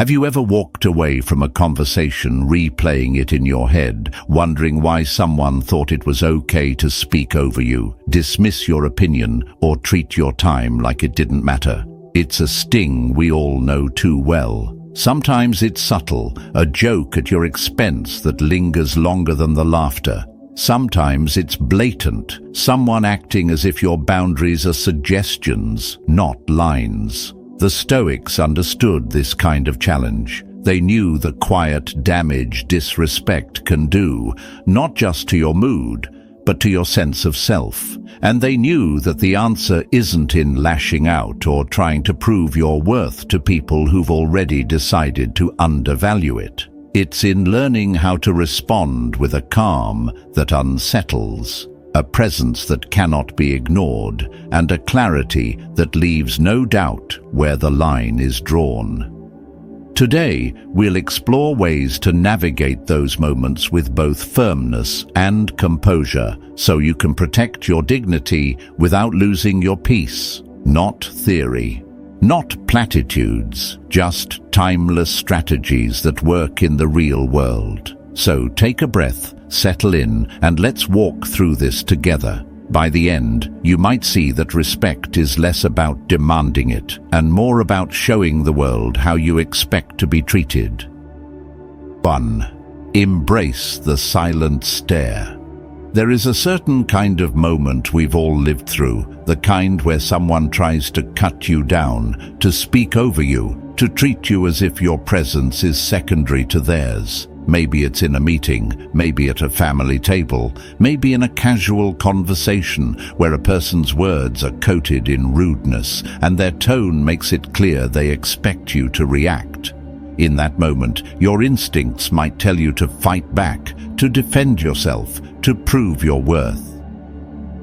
Have you ever walked away from a conversation replaying it in your head, wondering why someone thought it was okay to speak over you, dismiss your opinion, or treat your time like it didn't matter? It's a sting we all know too well. Sometimes it's subtle, a joke at your expense that lingers longer than the laughter. Sometimes it's blatant, someone acting as if your boundaries are suggestions, not lines. The Stoics understood this kind of challenge. They knew the quiet damage disrespect can do, not just to your mood, but to your sense of self. And they knew that the answer isn't in lashing out or trying to prove your worth to people who've already decided to undervalue it. It's in learning how to respond with a calm that unsettles, a presence that cannot be ignored, and a clarity that leaves no doubt where the line is drawn. Today, we'll explore ways to navigate those moments with both firmness and composure, so you can protect your dignity without losing your peace. Not theory, not platitudes, just timeless strategies that work in the real world. So take a breath, settle in, and let's walk through this together. By the end, you might see that respect is less about demanding it and more about showing the world how you expect to be treated. 1. Embrace the silent stare. There is a certain kind of moment we've all lived through, the kind where someone tries to cut you down, to speak over you, to treat you as if your presence is secondary to theirs. Maybe it's in a meeting, maybe at a family table, maybe in a casual conversation where a person's words are coated in rudeness and their tone makes it clear they expect you to react. In that moment, your instincts might tell you to fight back, to defend yourself, to prove your worth.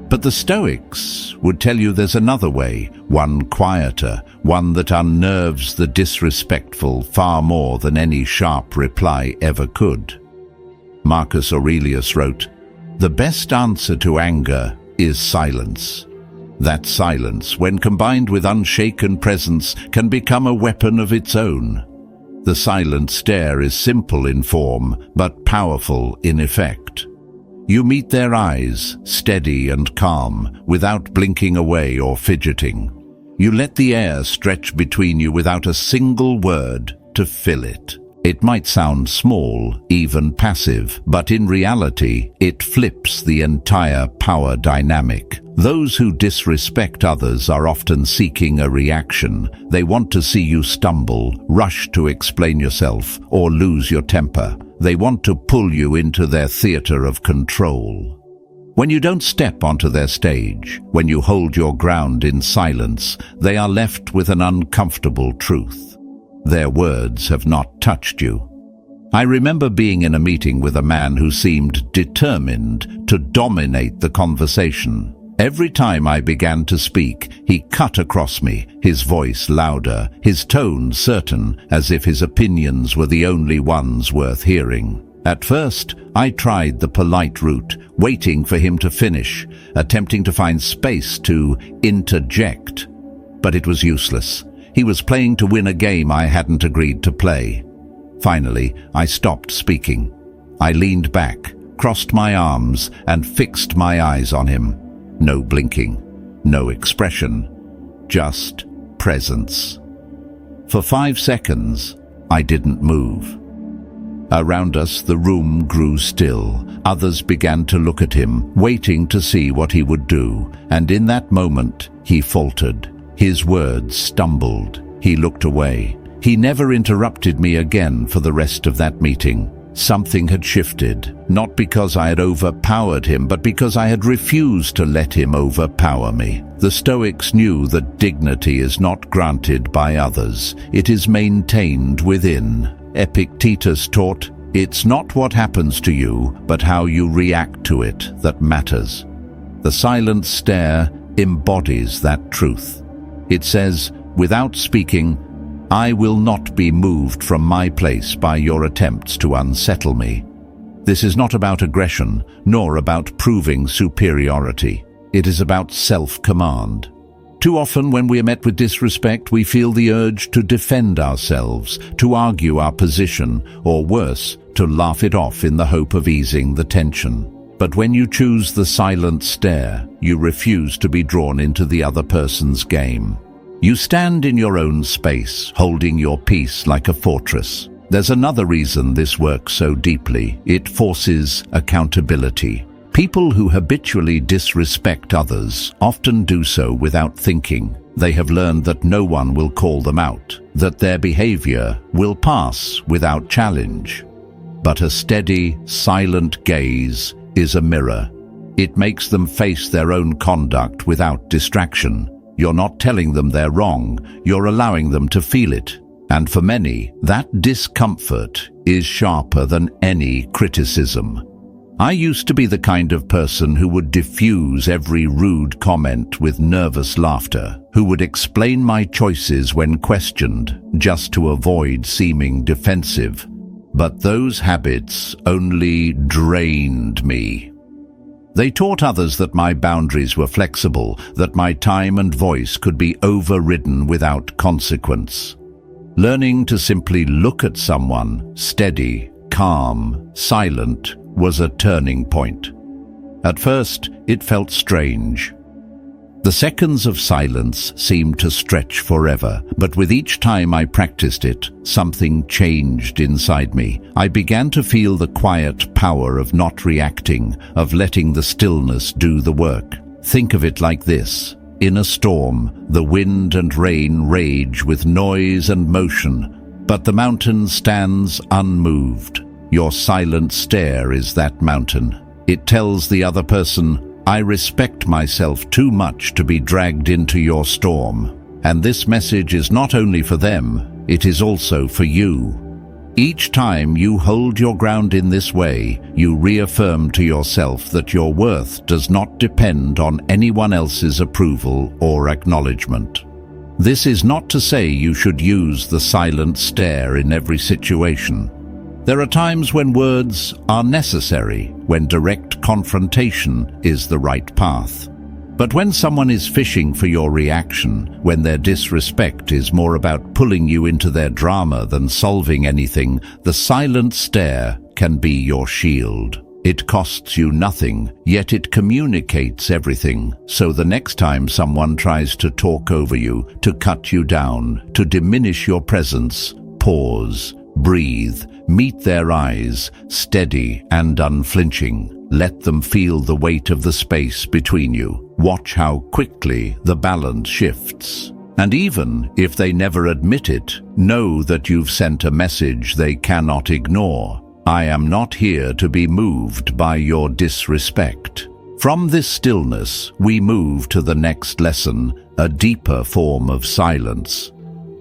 But the Stoics would tell you there's another way, one quieter, one that unnerves the disrespectful far more than any sharp reply ever could. Marcus Aurelius wrote, "The best answer to anger is silence." That silence, when combined with unshaken presence, can become a weapon of its own. The silent stare is simple in form, but powerful in effect. You meet their eyes, steady and calm, without blinking away or fidgeting. You let the air stretch between you without a single word to fill it. It might sound small, even passive, but in reality, it flips the entire power dynamic. Those who disrespect others are often seeking a reaction. They want to see you stumble, rush to explain yourself, or lose your temper. They want to pull you into their theater of control. When you don't step onto their stage, when you hold your ground in silence, they are left with an uncomfortable truth. Their words have not touched you. I remember being in a meeting with a man who seemed determined to dominate the conversation. Every time I began to speak, he cut across me, his voice louder, his tone certain, as if his opinions were the only ones worth hearing. At first, I tried the polite route, waiting for him to finish, attempting to find space to interject. But it was useless. He was playing to win a game I hadn't agreed to play. Finally, I stopped speaking. I leaned back, crossed my arms, and fixed my eyes on him. No blinking, no expression, just presence. For 5 seconds, I didn't move. Around us, the room grew still. Others began to look at him, waiting to see what he would do. And in that moment, he faltered. His words stumbled. He looked away. He never interrupted me again for the rest of that meeting. Something had shifted, not because I had overpowered him, but because I had refused to let him overpower me. The Stoics knew that dignity is not granted by others. It is maintained within. Epictetus taught, "It's not what happens to you, but how you react to it that matters." The silent stare embodies that truth. It says, without speaking, "I will not be moved from my place by your attempts to unsettle me." This is not about aggression, nor about proving superiority. It is about self-command. Too often when we are met with disrespect, we feel the urge to defend ourselves, to argue our position, or worse, to laugh it off in the hope of easing the tension. But when you choose the silent stare, you refuse to be drawn into the other person's game. You stand in your own space, holding your peace like a fortress. There's another reason this works so deeply. It forces accountability. People who habitually disrespect others often do so without thinking. They have learned that no one will call them out, that their behavior will pass without challenge. But a steady, silent gaze is a mirror. It makes them face their own conduct without distraction. You're not telling them they're wrong, you're allowing them to feel it. And for many, that discomfort is sharper than any criticism. I used to be the kind of person who would diffuse every rude comment with nervous laughter, who would explain my choices when questioned, just to avoid seeming defensive. But those habits only drained me. They taught others that my boundaries were flexible, that my time and voice could be overridden without consequence. Learning to simply look at someone, steady, calm, silent, was a turning point. At first, it felt strange. The seconds of silence seemed to stretch forever, but with each time I practiced it, something changed inside me. I began to feel the quiet power of not reacting, of letting the stillness do the work. Think of it like this. In a storm, the wind and rain rage with noise and motion, but the mountain stands unmoved. Your silent stare is that mountain. It tells the other person, I respect myself too much to be dragged into your storm. And this message is not only for them, it is also for you. Each time you hold your ground in this way, you reaffirm to yourself that your worth does not depend on anyone else's approval or acknowledgement. This is not to say you should use the silent stare in every situation. There are times when words are necessary, when direct confrontation is the right path. But when someone is fishing for your reaction, when their disrespect is more about pulling you into their drama than solving anything, the silent stare can be your shield. It costs you nothing, yet it communicates everything. So the next time someone tries to talk over you, to cut you down, to diminish your presence, pause, breathe, meet their eyes, steady and unflinching. Let them feel the weight of the space between you. Watch how quickly the balance shifts. And even if they never admit it, know that you've sent a message they cannot ignore. I am not here to be moved by your disrespect. From this stillness, we move to the next lesson, a deeper form of silence.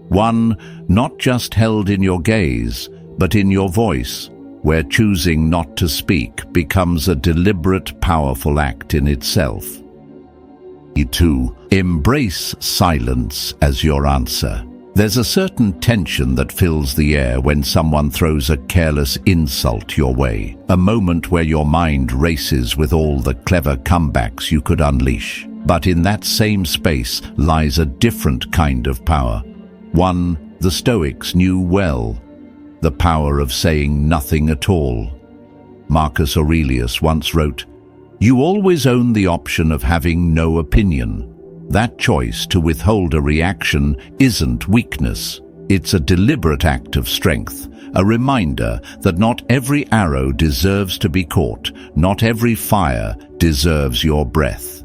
One not just held in your gaze, but in your voice, where choosing not to speak becomes a deliberate, powerful act in itself. 2. Embrace silence as your answer. There's a certain tension that fills the air when someone throws a careless insult your way, a moment where your mind races with all the clever comebacks you could unleash. But in that same space lies a different kind of power, one the Stoics knew well, the power of saying nothing at all. Marcus Aurelius once wrote, "You always own the option of having no opinion. That choice to withhold a reaction isn't weakness. It's a deliberate act of strength, a reminder that not every arrow deserves to be caught, not every fire deserves your breath."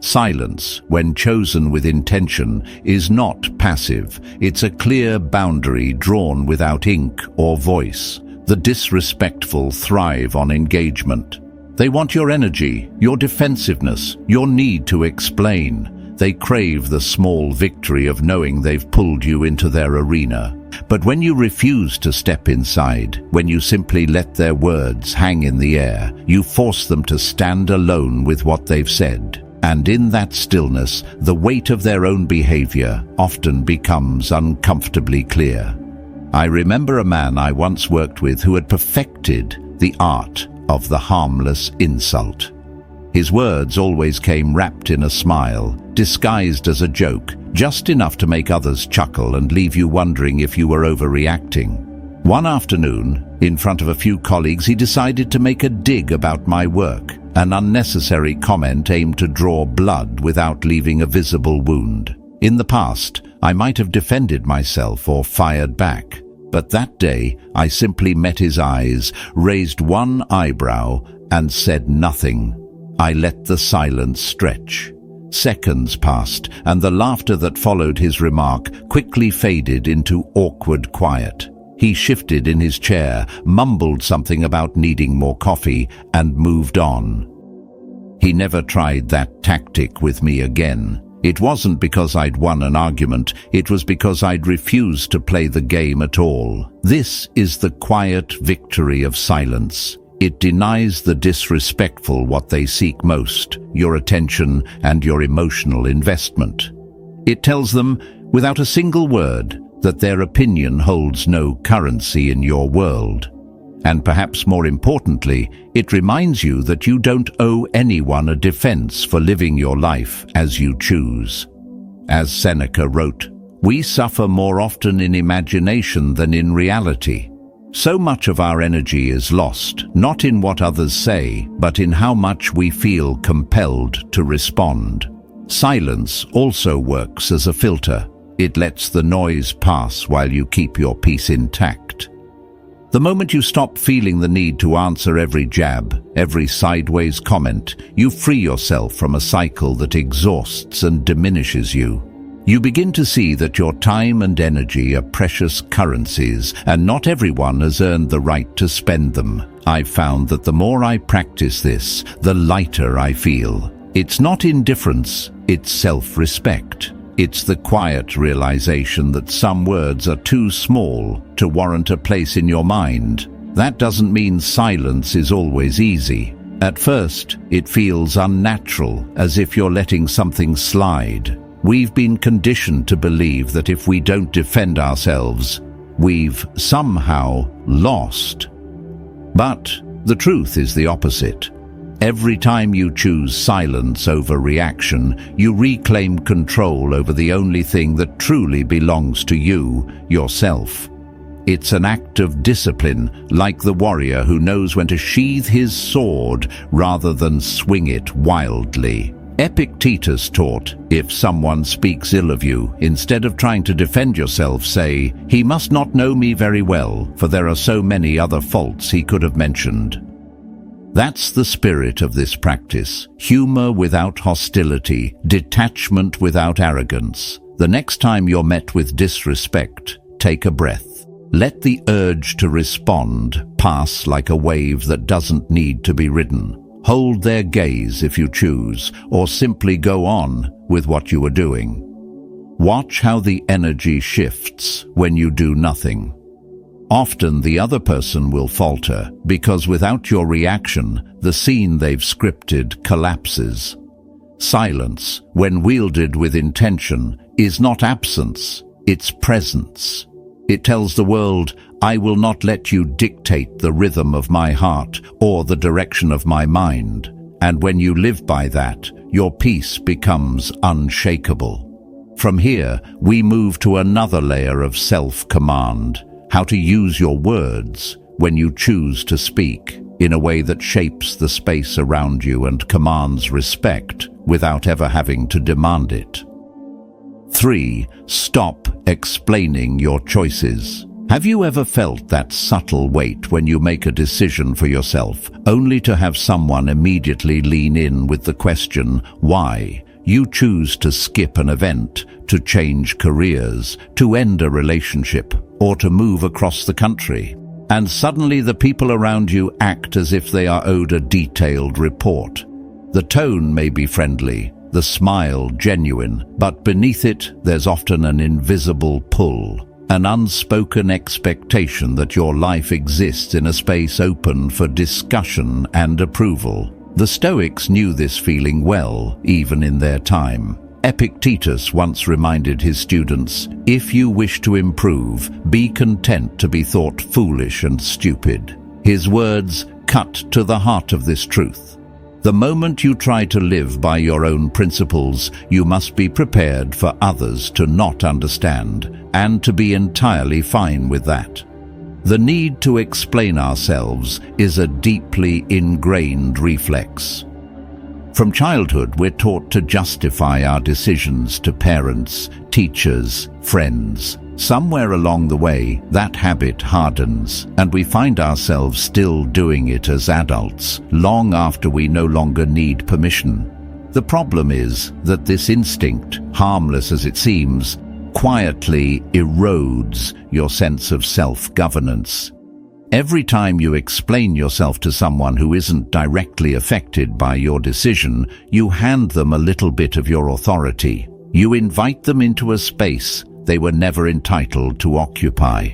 Silence, when chosen with intention, is not passive. It's a clear boundary drawn without ink or voice. The disrespectful thrive on engagement. They want your energy, your defensiveness, your need to explain. They crave the small victory of knowing they've pulled you into their arena. But when you refuse to step inside, when you simply let their words hang in the air, you force them to stand alone with what they've said. And in that stillness, the weight of their own behavior often becomes uncomfortably clear. I remember a man I once worked with who had perfected the art of the harmless insult. His words always came wrapped in a smile, disguised as a joke, just enough to make others chuckle and leave you wondering if you were overreacting. One afternoon, in front of a few colleagues, he decided to make a dig about my work, an unnecessary comment aimed to draw blood without leaving a visible wound. In the past, I might have defended myself or fired back, but that day I simply met his eyes, raised one eyebrow, and said nothing. I let the silence stretch. Seconds passed, and the laughter that followed his remark quickly faded into awkward quiet. He shifted in his chair, mumbled something about needing more coffee, and moved on. He never tried that tactic with me again. It wasn't because I'd won an argument, it was because I'd refused to play the game at all. This is the quiet victory of silence. It denies the disrespectful what they seek most, your attention and your emotional investment. It tells them, without a single word, that their opinion holds no currency in your world. And perhaps more importantly, it reminds you that you don't owe anyone a defense for living your life as you choose. As Seneca wrote, "We suffer more often in imagination than in reality." So much of our energy is lost, not in what others say, but in how much we feel compelled to respond. Silence also works as a filter. It lets the noise pass while you keep your peace intact. The moment you stop feeling the need to answer every jab, every sideways comment, you free yourself from a cycle that exhausts and diminishes you. You begin to see that your time and energy are precious currencies, and not everyone has earned the right to spend them. I've found that the more I practice this, the lighter I feel. It's not indifference, it's self-respect. It's the quiet realization that some words are too small to warrant a place in your mind. That doesn't mean silence is always easy. At first, it feels unnatural, as if you're letting something slide. We've been conditioned to believe that if we don't defend ourselves, we've somehow lost. But the truth is the opposite. Every time you choose silence over reaction, you reclaim control over the only thing that truly belongs to you, yourself. It's an act of discipline, like the warrior who knows when to sheathe his sword rather than swing it wildly. Epictetus taught, if someone speaks ill of you, instead of trying to defend yourself, say, "He must not know me very well, for there are so many other faults he could have mentioned." That's the spirit of this practice. Humor without hostility, detachment without arrogance. The next time you're met with disrespect, take a breath. Let the urge to respond pass like a wave that doesn't need to be ridden. Hold their gaze if you choose, or simply go on with what you are doing. Watch how the energy shifts when you do nothing. Often the other person will falter, because without your reaction, the scene they've scripted collapses. Silence, when wielded with intention, is not absence, it's presence. It tells the world, I will not let you dictate the rhythm of my heart or the direction of my mind. And when you live by that, your peace becomes unshakable. From here, we move to another layer of self-command. How to use your words when you choose to speak in a way that shapes the space around you and commands respect without ever having to demand it. 3. Stop explaining your choices. Have you ever felt that subtle weight when you make a decision for yourself, only to have someone immediately lean in with the question, why? You choose to skip an event, to change careers, to end a relationship, or to move across the country. And suddenly the people around you act as if they are owed a detailed report. The tone may be friendly, the smile genuine, but beneath it there's often an invisible pull, an unspoken expectation that your life exists in a space open for discussion and approval. The Stoics knew this feeling well, even in their time. Epictetus once reminded his students, if you wish to improve, be content to be thought foolish and stupid. His words cut to the heart of this truth. The moment you try to live by your own principles, you must be prepared for others to not understand and to be entirely fine with that. The need to explain ourselves is a deeply ingrained reflex. From childhood, we're taught to justify our decisions to parents, teachers, friends. Somewhere along the way, that habit hardens, and we find ourselves still doing it as adults, long after we no longer need permission. The problem is that this instinct, harmless as it seems, quietly erodes your sense of self-governance. Every time you explain yourself to someone who isn't directly affected by your decision, you hand them a little bit of your authority. You invite them into a space they were never entitled to occupy.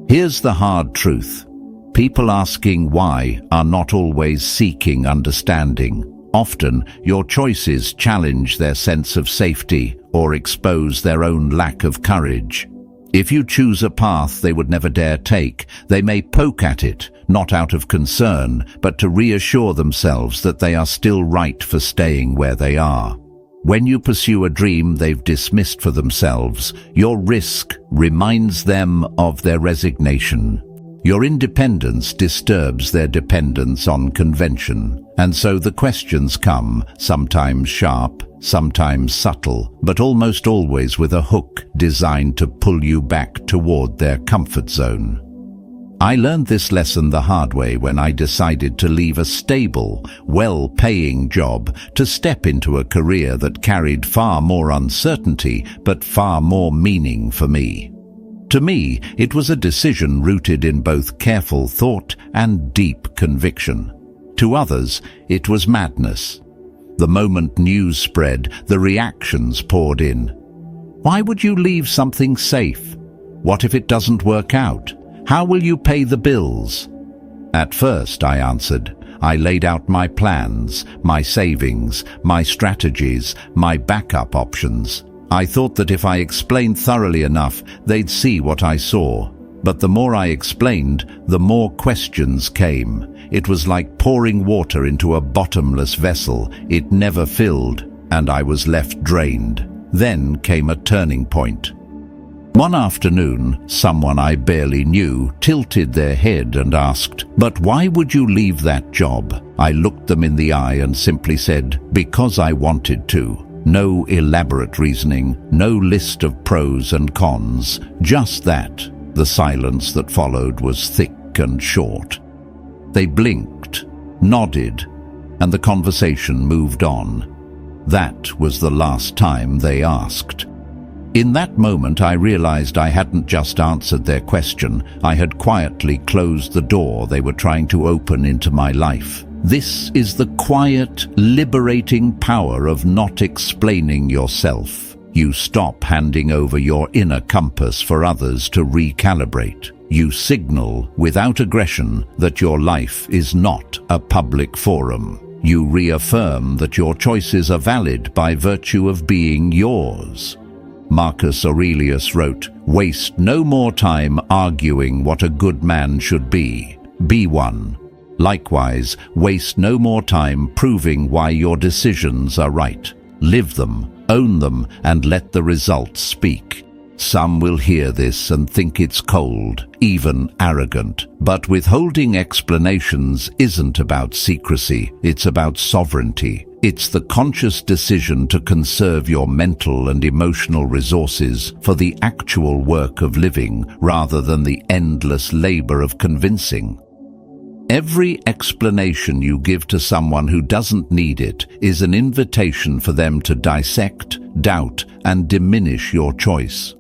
Here's the hard truth. People asking why are not always seeking understanding. Often, your choices challenge their sense of safety or expose their own lack of courage. If you choose a path they would never dare take, they may poke at it, not out of concern, but to reassure themselves that they are still right for staying where they are. When you pursue a dream they've dismissed for themselves, your risk reminds them of their resignation. Your independence disturbs their dependence on convention, and so the questions come, sometimes sharp, sometimes subtle, but almost always with a hook designed to pull you back toward their comfort zone. I learned this lesson the hard way when I decided to leave a stable, well-paying job to step into a career that carried far more uncertainty but far more meaning for me. To me, it was a decision rooted in both careful thought and deep conviction. To others, it was madness. The moment news spread, the reactions poured in. Why would you leave something safe? What if it doesn't work out? How will you pay the bills? At first, I answered, I laid out my plans, my savings, my strategies, my backup options. I thought that if I explained thoroughly enough, they'd see what I saw. But the more I explained, the more questions came. It was like pouring water into a bottomless vessel. It never filled, and I was left drained. Then came a turning point. One afternoon, someone I barely knew tilted their head and asked, "But why would you leave that job?" I looked them in the eye and simply said, "Because I wanted to." No elaborate reasoning, no list of pros and cons, just that. The silence that followed was thick and short. They blinked, nodded, and the conversation moved on. That was the last time they asked. In that moment, I realized I hadn't just answered their question, I had quietly closed the door they were trying to open into my life. This is the quiet, liberating power of not explaining yourself. You stop handing over your inner compass for others to recalibrate. You signal, without aggression, that your life is not a public forum. You reaffirm that your choices are valid by virtue of being yours. Marcus Aurelius wrote, "Waste no more time arguing what a good man should be. Be one. Likewise, waste no more time proving why your decisions are right. Live them, own them, and let the results speak." Some will hear this and think it's cold, even arrogant. But withholding explanations isn't about secrecy, it's about sovereignty. It's the conscious decision to conserve your mental and emotional resources for the actual work of living rather than the endless labor of convincing. Every explanation you give to someone who doesn't need it is an invitation for them to dissect, doubt, and diminish your choice.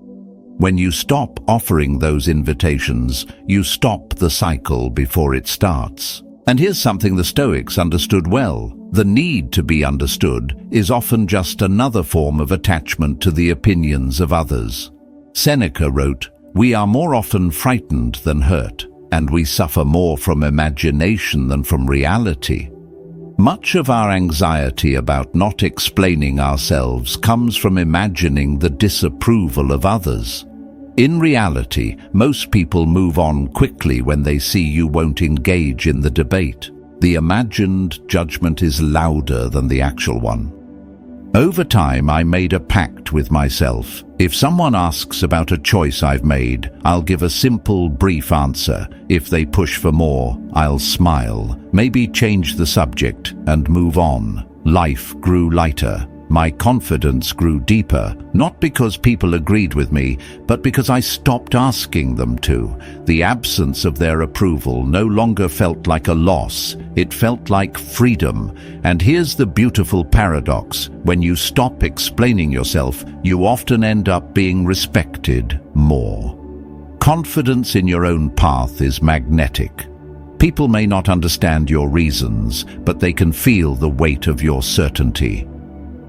When you stop offering those invitations, you stop the cycle before it starts. And here's something the Stoics understood well. The need to be understood is often just another form of attachment to the opinions of others. Seneca wrote, "We are more often frightened than hurt, and we suffer more from imagination than from reality." Much of our anxiety about not explaining ourselves comes from imagining the disapproval of others. In reality, most people move on quickly when they see you won't engage in the debate. The imagined judgment is louder than the actual one. Over time, I made a pact with myself. If someone asks about a choice I've made, I'll give a simple, brief answer. If they push for more, I'll smile, maybe change the subject, and move on. Life grew lighter. My confidence grew deeper, not because people agreed with me, but because I stopped asking them to. The absence of their approval no longer felt like a loss, it felt like freedom. And here's the beautiful paradox: when you stop explaining yourself, you often end up being respected more. Confidence in your own path is magnetic. People may not understand your reasons, but they can feel the weight of your certainty.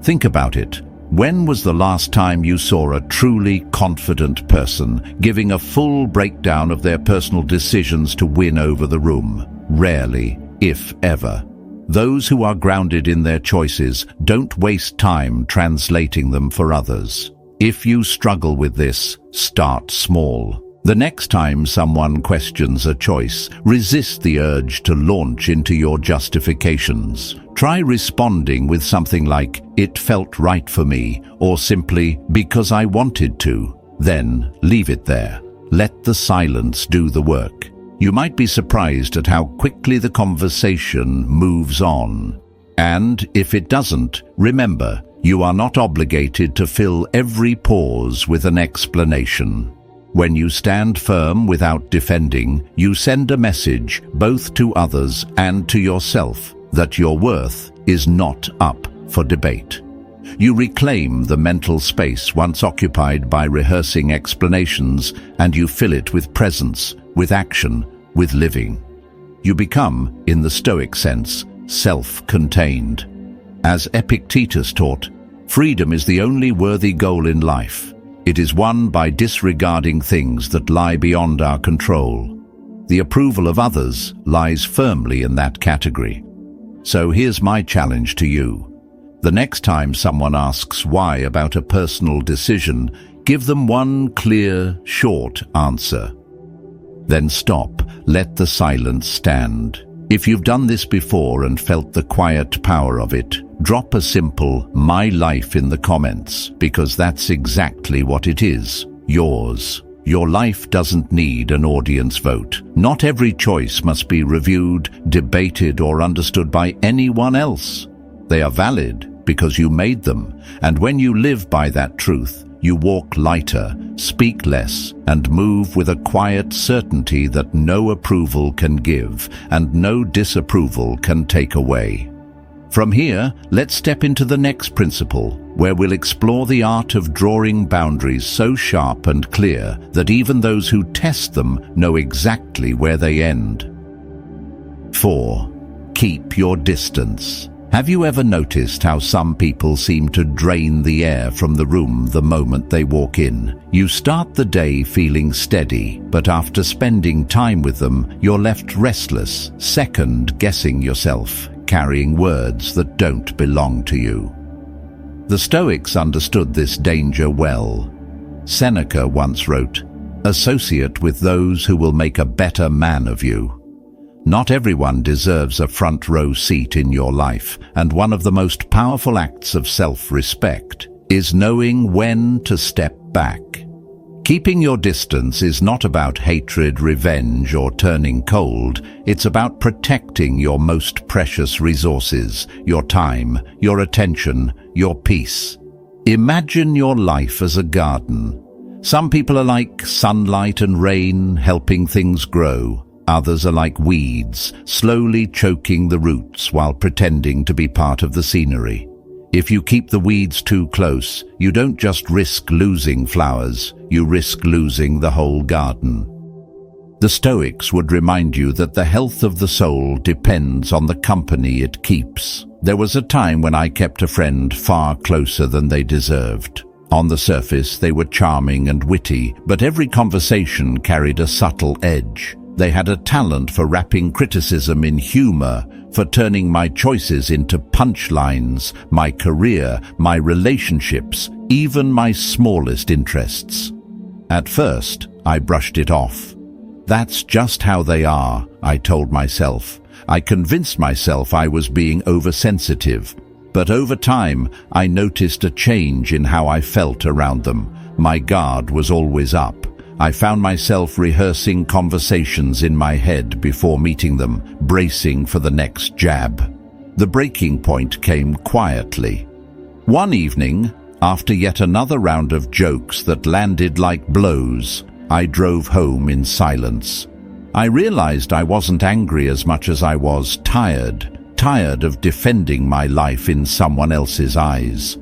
Think about it. When was the last time you saw a truly confident person giving a full breakdown of their personal decisions to win over the room? Rarely, if ever. Those who are grounded in their choices don't waste time translating them for others. If you struggle with this, start small. The next time someone questions a choice, resist the urge to launch into your justifications. Try responding with something like, "It felt right for me," or simply, "Because I wanted to." Then leave it there. Let the silence do the work. You might be surprised at how quickly the conversation moves on. And if it doesn't, remember, you are not obligated to fill every pause with an explanation. When you stand firm without defending, you send a message both to others and to yourself that your worth is not up for debate. You reclaim the mental space once occupied by rehearsing explanations, and you fill it with presence, with action, with living. You become, in the Stoic sense, self-contained. As Epictetus taught, freedom is the only worthy goal in life. It is won by disregarding things that lie beyond our control. The approval of others lies firmly in that category. So here's my challenge to you. The next time someone asks why about a personal decision, give them one clear, short answer. Then stop, let the silence stand. If you've done this before and felt the quiet power of it, drop a simple "my life" in the comments, because that's exactly what it is, yours. Your life doesn't need an audience vote. Not every choice must be reviewed, debated, or understood by anyone else. They are valid because you made them, and when you live by that truth, you walk lighter, speak less, and move with a quiet certainty that no approval can give and no disapproval can take away. From here, let's step into the next principle, where we'll explore the art of drawing boundaries so sharp and clear that even those who test them know exactly where they end. 4. Keep your distance. Have you ever noticed how some people seem to drain the air from the room the moment they walk in? You start the day feeling steady, but after spending time with them, you're left restless, second-guessing yourself, carrying words that don't belong to you. The Stoics understood this danger well. Seneca once wrote, "Associate with those who will make a better man of you." Not everyone deserves a front-row seat in your life, and one of the most powerful acts of self-respect is knowing when to step back. Keeping your distance is not about hatred, revenge, or turning cold. It's about protecting your most precious resources, your time, your attention, your peace. Imagine your life as a garden. Some people are like sunlight and rain, helping things grow. Others are like weeds, slowly choking the roots while pretending to be part of the scenery. If you keep the weeds too close, you don't just risk losing flowers, you risk losing the whole garden. The Stoics would remind you that the health of the soul depends on the company it keeps. There was a time when I kept a friend far closer than they deserved. On the surface, they were charming and witty, but every conversation carried a subtle edge. They had a talent for wrapping criticism in humor, for turning my choices into punchlines, my career, my relationships, even my smallest interests. At first, I brushed it off. That's just how they are, I told myself. I convinced myself I was being oversensitive. But over time, I noticed a change in how I felt around them. My guard was always up. I found myself rehearsing conversations in my head before meeting them, bracing for the next jab. The breaking point came quietly. One evening, after yet another round of jokes that landed like blows, I drove home in silence. I realized I wasn't angry as much as I was tired of defending my life in someone else's eyes.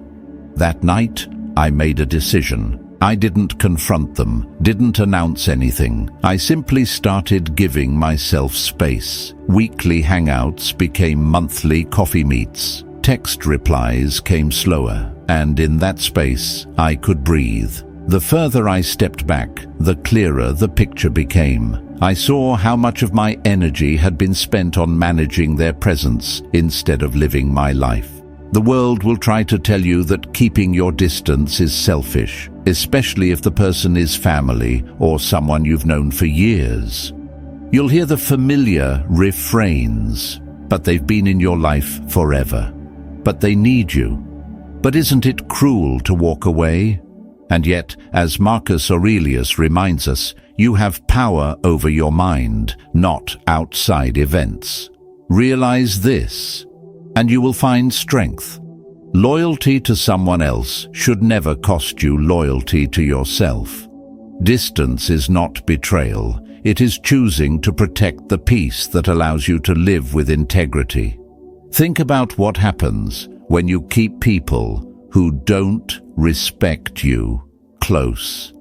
That night, I made a decision. I didn't confront them, didn't announce anything. I simply started giving myself space. Weekly hangouts became monthly coffee meets. Text replies came slower, and in that space, I could breathe. The further I stepped back, the clearer the picture became. I saw how much of my energy had been spent on managing their presence instead of living my life. The world will try to tell you that keeping your distance is selfish, especially if the person is family or someone you've known for years. You'll hear the familiar refrains, but they've been in your life forever. But they need you. But isn't it cruel to walk away? And yet, as Marcus Aurelius reminds us, you have power over your mind, not outside events. Realize this, and you will find strength. Loyalty to someone else should never cost you loyalty to yourself. Distance is not betrayal. It is choosing to protect the peace that allows you to live with integrity. Think about what happens when you keep people who don't respect you close.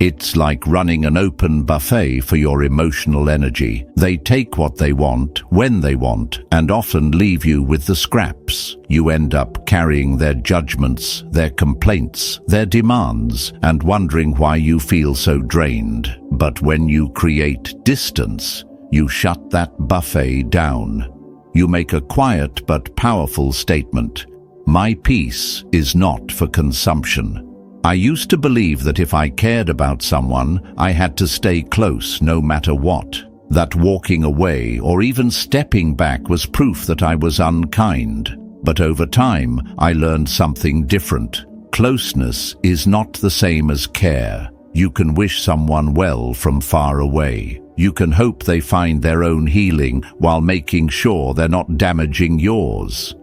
It's like running an open buffet for your emotional energy. They take what they want, when they want, and often leave you with the scraps. You end up carrying their judgments, their complaints, their demands, and wondering why you feel so drained. But when you create distance, you shut that buffet down. You make a quiet but powerful statement. My peace is not for consumption. I used to believe that if I cared about someone, I had to stay close no matter what. That walking away or even stepping back was proof that I was unkind. But over time, I learned something different. Closeness is not the same as care. You can wish someone well from far away. You can hope they find their own healing while making sure they're not damaging yours.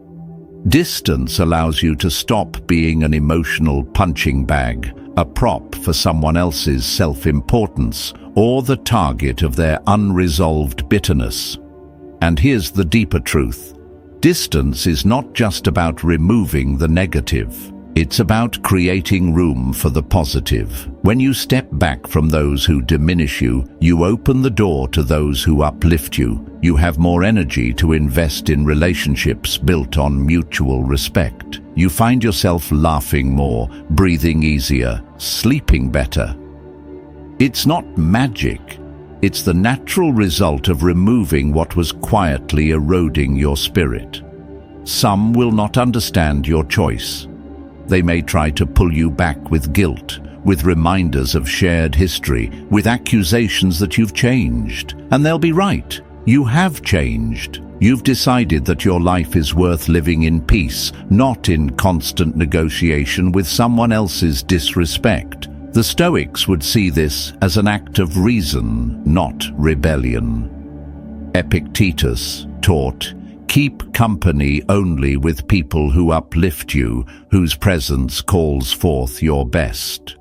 Distance allows you to stop being an emotional punching bag, a prop for someone else's self-importance, or the target of their unresolved bitterness. And here's the deeper truth. Distance is not just about removing the negative. It's about creating room for the positive. When you step back from those who diminish you, you open the door to those who uplift you. You have more energy to invest in relationships built on mutual respect. You find yourself laughing more, breathing easier, sleeping better. It's not magic. It's the natural result of removing what was quietly eroding your spirit. Some will not understand your choice. They may try to pull you back with guilt, with reminders of shared history, with accusations that you've changed. And they'll be right. You have changed. You've decided that your life is worth living in peace, not in constant negotiation with someone else's disrespect. The Stoics would see this as an act of reason, not rebellion. Epictetus taught, keep company only with people who uplift you, whose presence calls forth your best.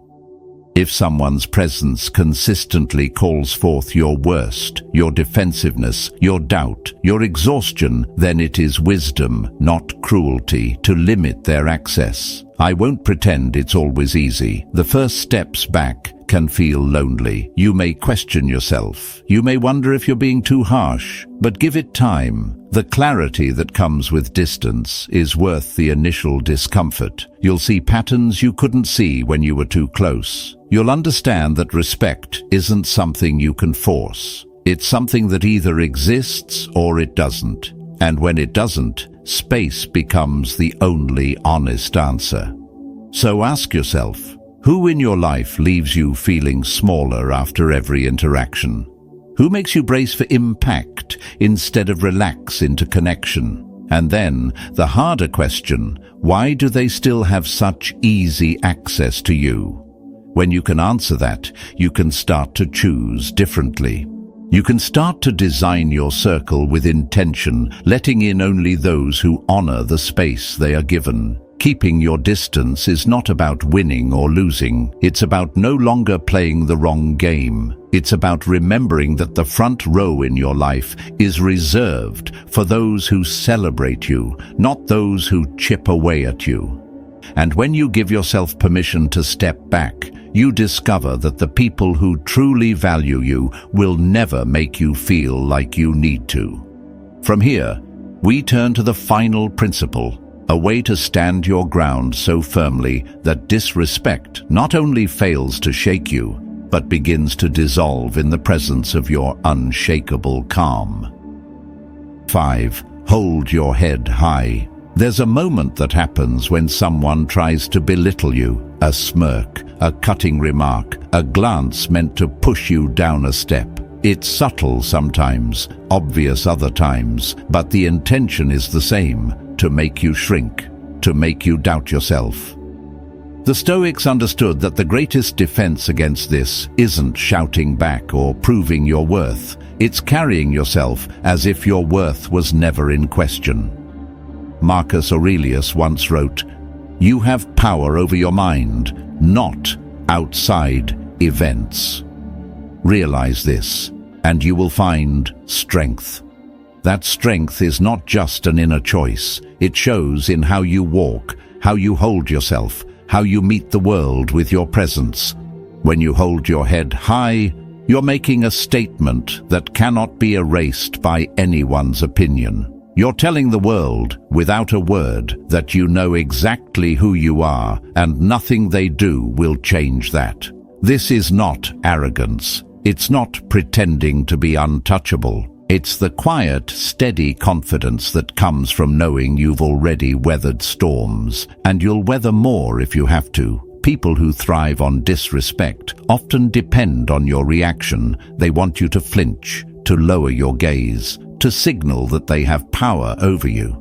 If someone's presence consistently calls forth your worst, your defensiveness, your doubt, your exhaustion, then it is wisdom, not cruelty, to limit their access. I won't pretend it's always easy. The first steps back can feel lonely. You may question yourself. You may wonder if you're being too harsh, but give it time. The clarity that comes with distance is worth the initial discomfort. You'll see patterns you couldn't see when you were too close. You'll understand that respect isn't something you can force. It's something that either exists or it doesn't. And when it doesn't, space becomes the only honest answer. So ask yourself, who in your life leaves you feeling smaller after every interaction? Who makes you brace for impact instead of relax into connection? And then, the harder question, why do they still have such easy access to you? When you can answer that, you can start to choose differently. You can start to design your circle with intention, letting in only those who honor the space they are given. Keeping your distance is not about winning or losing. It's about no longer playing the wrong game. It's about remembering that the front row in your life is reserved for those who celebrate you, not those who chip away at you. And when you give yourself permission to step back, you discover that the people who truly value you will never make you feel like you need to. From here, we turn to the final principle, a way to stand your ground so firmly that disrespect not only fails to shake you, but begins to dissolve in the presence of your unshakable calm. 5. Hold your head high. There's a moment that happens when someone tries to belittle you, a smirk, a cutting remark, a glance meant to push you down a step. It's subtle sometimes, obvious other times, but the intention is the same, to make you shrink, to make you doubt yourself. The Stoics understood that the greatest defense against this isn't shouting back or proving your worth. It's carrying yourself as if your worth was never in question. Marcus Aurelius once wrote, "You have power over your mind, not outside events." Realize this, and you will find strength. That strength is not just an inner choice. It shows in how you walk, how you hold yourself, how you meet the world with your presence. When you hold your head high, you're making a statement that cannot be erased by anyone's opinion. You're telling the world, without a word, that you know exactly who you are, and nothing they do will change that. This is not arrogance. It's not pretending to be untouchable. It's the quiet, steady confidence that comes from knowing you've already weathered storms, and you'll weather more if you have to. People who thrive on disrespect often depend on your reaction. They want you to flinch, to lower your gaze, to signal that they have power over you.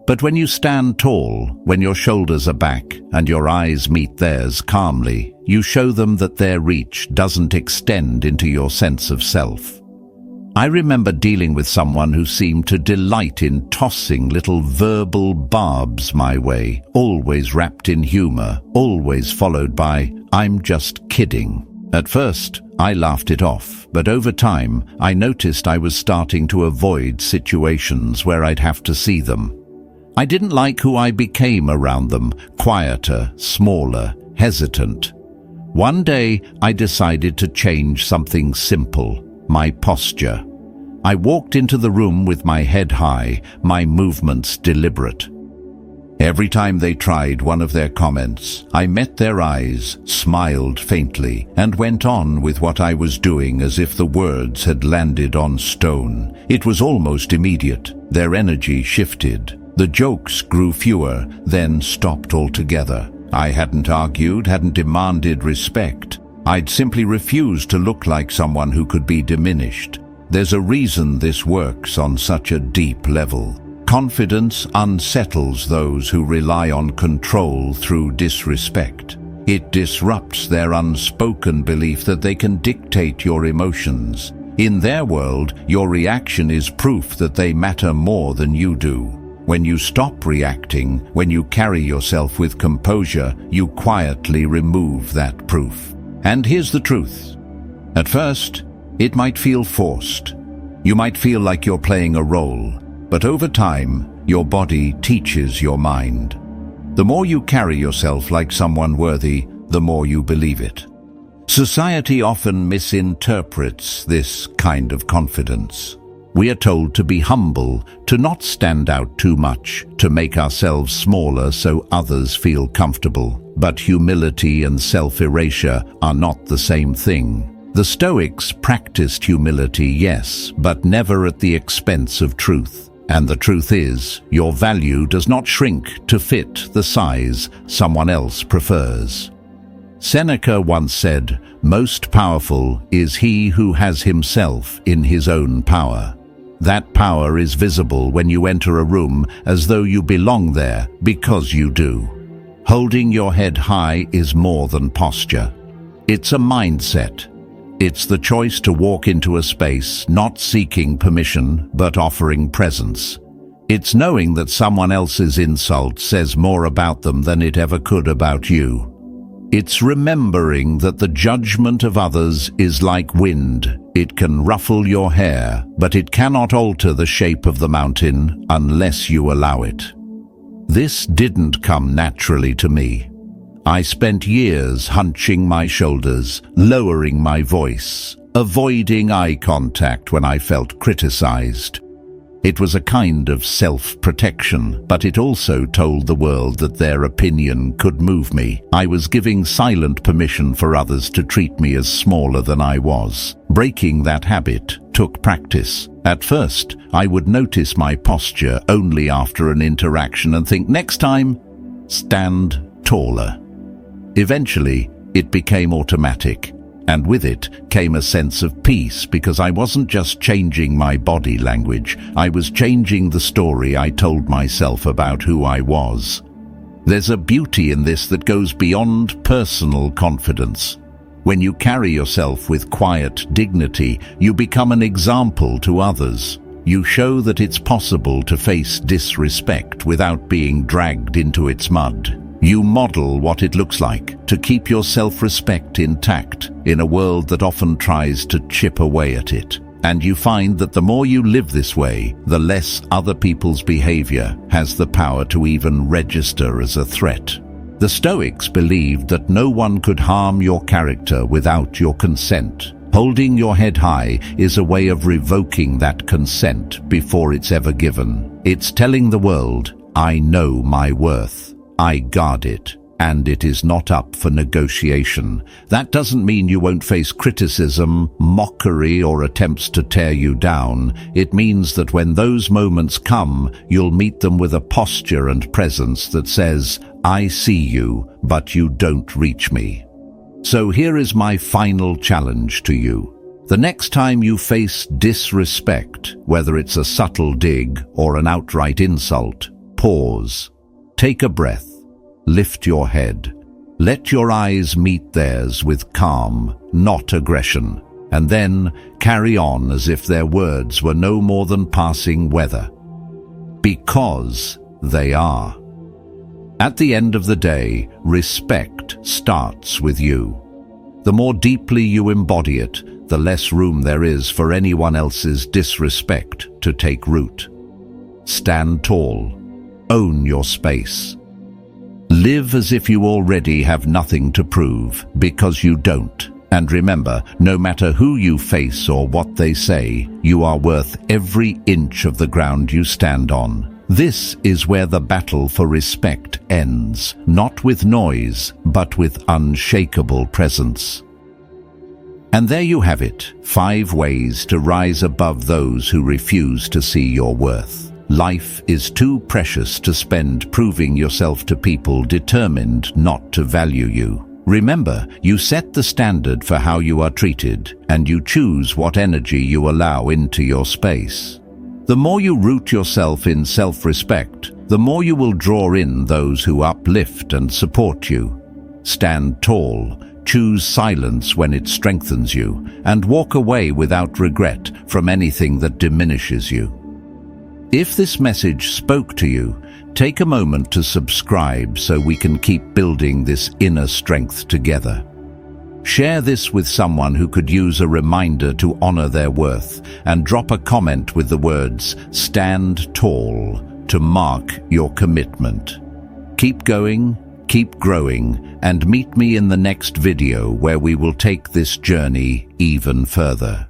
But when you stand tall, when your shoulders are back and your eyes meet theirs calmly, you show them that their reach doesn't extend into your sense of self. I remember dealing with someone who seemed to delight in tossing little verbal barbs my way, always wrapped in humor, always followed by, "I'm just kidding." At first, I laughed it off, but over time, I noticed I was starting to avoid situations where I'd have to see them. I didn't like who I became around them, quieter, smaller, hesitant. One day, I decided to change something simple, my posture. I walked into the room with my head high, my movements deliberate. Every time they tried one of their comments, I met their eyes, smiled faintly, and went on with what I was doing as if the words had landed on stone. It was almost immediate. Their energy shifted. The jokes grew fewer, then stopped altogether. I hadn't argued, hadn't demanded respect. I'd simply refused to look like someone who could be diminished. There's a reason this works on such a deep level. Confidence unsettles those who rely on control through disrespect. It disrupts their unspoken belief that they can dictate your emotions. In their world, your reaction is proof that they matter more than you do. When you stop reacting, when you carry yourself with composure, you quietly remove that proof. And here's the truth. At first, it might feel forced. You might feel like you're playing a role, but over time, your body teaches your mind. The more you carry yourself like someone worthy, the more you believe it. Society often misinterprets this kind of confidence. We are told to be humble, to not stand out too much, to make ourselves smaller so others feel comfortable. But humility and self-erasure are not the same thing. The Stoics practiced humility, yes, but never at the expense of truth. And the truth is, your value does not shrink to fit the size someone else prefers. Seneca once said, Most powerful is he who has himself in his own power. That power is visible when you enter a room as though you belong there because you do. Holding your head high is more than posture. It's a mindset. It's the choice to walk into a space not seeking permission but offering presence. It's knowing that someone else's insult says more about them than it ever could about you. It's remembering that the judgment of others is like wind. It can ruffle your hair, but it cannot alter the shape of the mountain unless you allow it. This didn't come naturally to me. I spent years hunching my shoulders, lowering my voice, avoiding eye contact when I felt criticized. It was a kind of self-protection, but it also told the world that their opinion could move me. I was giving silent permission for others to treat me as smaller than I was. Breaking that habit took practice. At first, I would notice my posture only after an interaction and think, next time, stand taller. Eventually, it became automatic. And with it came a sense of peace because I wasn't just changing my body language, I was changing the story I told myself about who I was. There's a beauty in this that goes beyond personal confidence. When you carry yourself with quiet dignity, you become an example to others. You show that it's possible to face disrespect without being dragged into its mud. You model what it looks like to keep your self-respect intact in a world that often tries to chip away at it. And you find that the more you live this way, the less other people's behavior has the power to even register as a threat. The Stoics believed that no one could harm your character without your consent. Holding your head high is a way of revoking that consent before it's ever given. It's telling the world, I know my worth. I guard it, and it is not up for negotiation. That doesn't mean you won't face criticism, mockery, or attempts to tear you down. It means that when those moments come, you'll meet them with a posture and presence that says, I see you, but you don't reach me. So here is my final challenge to you. The next time you face disrespect, whether it's a subtle dig or an outright insult, pause. Take a breath, lift your head, let your eyes meet theirs with calm, not aggression, and then carry on as if their words were no more than passing weather. Because they are. At the end of the day, respect starts with you. The more deeply you embody it, the less room there is for anyone else's disrespect to take root. Stand tall. Own your space. Live as if you already have nothing to prove, because you don't. And remember, no matter who you face or what they say, you are worth every inch of the ground you stand on. This is where the battle for respect ends, not with noise, but with unshakable presence. And there you have it, 5 ways to rise above those who refuse to see your worth. Life is too precious to spend proving yourself to people determined not to value you. Remember, you set the standard for how you are treated, and you choose what energy you allow into your space. The more you root yourself in self-respect, the more you will draw in those who uplift and support you. Stand tall, choose silence when it strengthens you, and walk away without regret from anything that diminishes you. If this message spoke to you, take a moment to subscribe so we can keep building this inner strength together. Share this with someone who could use a reminder to honor their worth, and drop a comment with the words, "Stand tall," to mark your commitment. Keep going, keep growing, and meet me in the next video where we will take this journey even further.